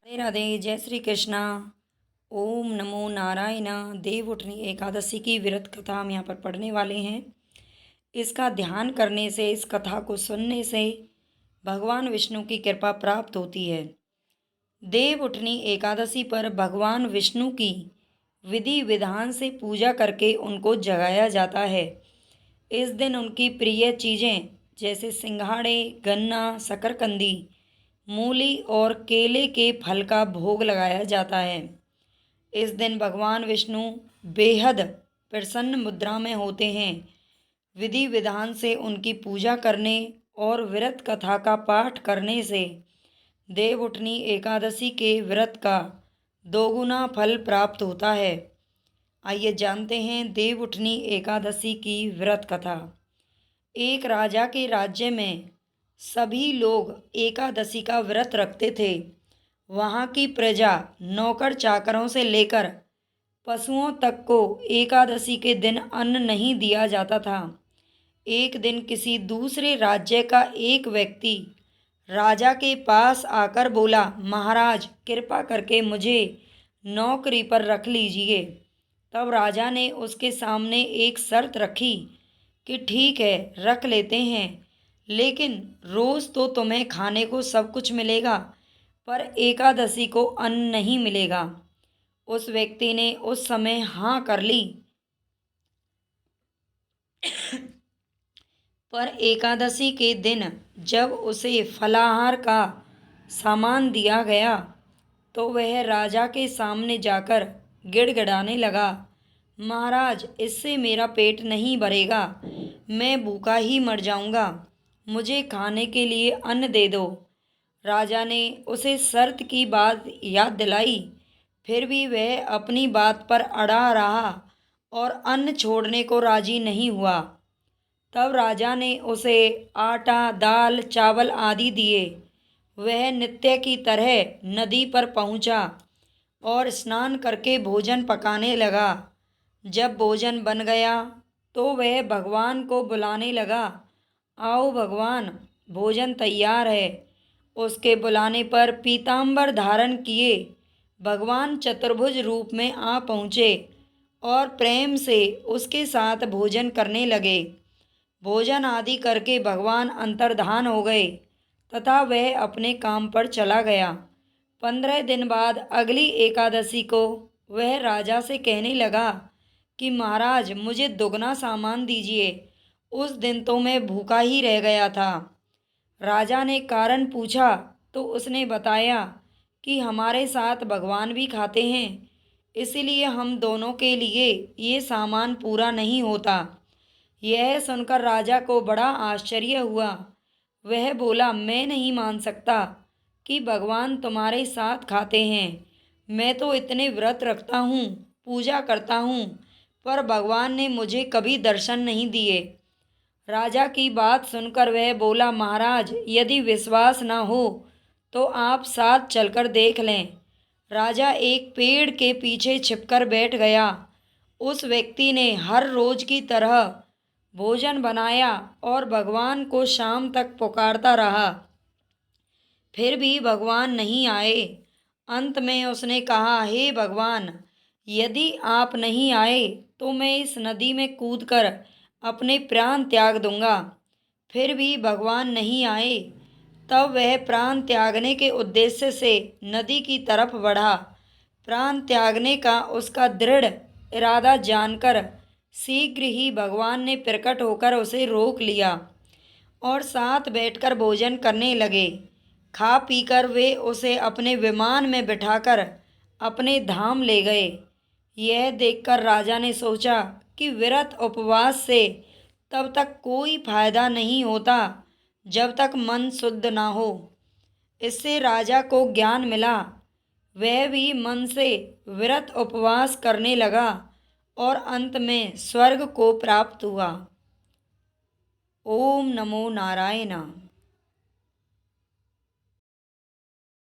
राधे राधे। जय श्री कृष्णा। ओम नमो नारायण। देव उठनी एकादशी की व्रत कथा हम यहाँ पर पढ़ने वाले हैं। इसका ध्यान करने से, इस कथा को सुनने से भगवान विष्णु की कृपा प्राप्त होती है। देव उठनी एकादशी पर भगवान विष्णु की विधि विधान से पूजा करके उनको जगाया जाता है। इस दिन उनकी प्रिय चीज़ें जैसे सिंघाड़े, गन्ना, शकरकंदी, मूली और केले के फल का भोग लगाया जाता है। इस दिन भगवान विष्णु बेहद प्रसन्न मुद्रा में होते हैं। विधि विधान से उनकी पूजा करने और व्रत कथा का पाठ करने से देवउठनी एकादशी के व्रत का दोगुना फल प्राप्त होता है। आइए जानते हैं देवउठनी एकादशी की व्रत कथा। एक राजा के राज्य में सभी लोग एकादशी का व्रत रखते थे। वहाँ की प्रजा नौकर चाकरों से लेकर पशुओं तक को एकादशी के दिन अन्न नहीं दिया जाता था। एक दिन किसी दूसरे राज्य का एक व्यक्ति राजा के पास आकर बोला, महाराज कृपा करके मुझे नौकरी पर रख लीजिए। तब राजा ने उसके सामने एक शर्त रखी कि ठीक है, रख लेते हैं, लेकिन रोज़ तो तुम्हें खाने को सब कुछ मिलेगा, पर एकादशी को अन्न नहीं मिलेगा। उस व्यक्ति ने उस समय हाँ कर ली। पर एकादशी के दिन जब उसे फलाहार का सामान दिया गया तो वह राजा के सामने जाकर गिड़गिड़ाने लगा, महाराज इससे मेरा पेट नहीं भरेगा, मैं भूखा ही मर जाऊंगा, मुझे खाने के लिए अन्न दे दो। राजा ने उसे शर्त की बात याद दिलाई, फिर भी वह अपनी बात पर अड़ा रहा और अन्न छोड़ने को राजी नहीं हुआ। तब राजा ने उसे आटा, दाल, चावल आदि दिए। वह नित्य की तरह नदी पर पहुंचा और स्नान करके भोजन पकाने लगा। जब भोजन बन गया तो वह भगवान को बुलाने लगा, आओ भगवान, भोजन तैयार है। उसके बुलाने पर पीताम्बर धारण किए भगवान चतुर्भुज रूप में आ पहुँचे और प्रेम से उसके साथ भोजन करने लगे। भोजन आदि करके भगवान अंतर्धान हो गए तथा वह अपने काम पर चला गया। 15 दिन बाद अगली एकादशी को वह राजा से कहने लगा कि महाराज मुझे दुगना सामान दीजिए, उस दिन तो मैं भूखा ही रह गया था। राजा ने कारण पूछा तो उसने बताया कि हमारे साथ भगवान भी खाते हैं, इसलिए हम दोनों के लिए ये सामान पूरा नहीं होता। यह सुनकर राजा को बड़ा आश्चर्य हुआ। वह बोला, मैं नहीं मान सकता कि भगवान तुम्हारे साथ खाते हैं। मैं तो इतने व्रत रखता हूँ, पूजा करता हूँ, पर भगवान ने मुझे कभी दर्शन नहीं दिए। राजा की बात सुनकर वह बोला, महाराज यदि विश्वास न हो तो आप साथ चलकर देख लें। राजा एक पेड़ के पीछे छिपकर बैठ गया। उस व्यक्ति ने हर रोज की तरह भोजन बनाया और भगवान को शाम तक पुकारता रहा, फिर भी भगवान नहीं आए। अंत में उसने कहा, हे भगवान, यदि आप नहीं आए तो मैं इस नदी में कूदकर अपने प्राण त्याग दूंगा। फिर भी भगवान नहीं आए। तब वह प्राण त्यागने के उद्देश्य से नदी की तरफ बढ़ा। प्राण त्यागने का उसका दृढ़ इरादा जानकर शीघ्र ही भगवान ने प्रकट होकर उसे रोक लिया और साथ बैठकर भोजन करने लगे। खा पीकर वे उसे अपने विमान में बिठाकर अपने धाम ले गए। यह देखकर राजा ने सोचा कि व्रत उपवास से तब तक कोई फायदा नहीं होता जब तक मन शुद्ध ना हो। इससे राजा को ज्ञान मिला। वह भी मन से व्रत उपवास करने लगा और अंत में स्वर्ग को प्राप्त हुआ। ओम नमो नारायण।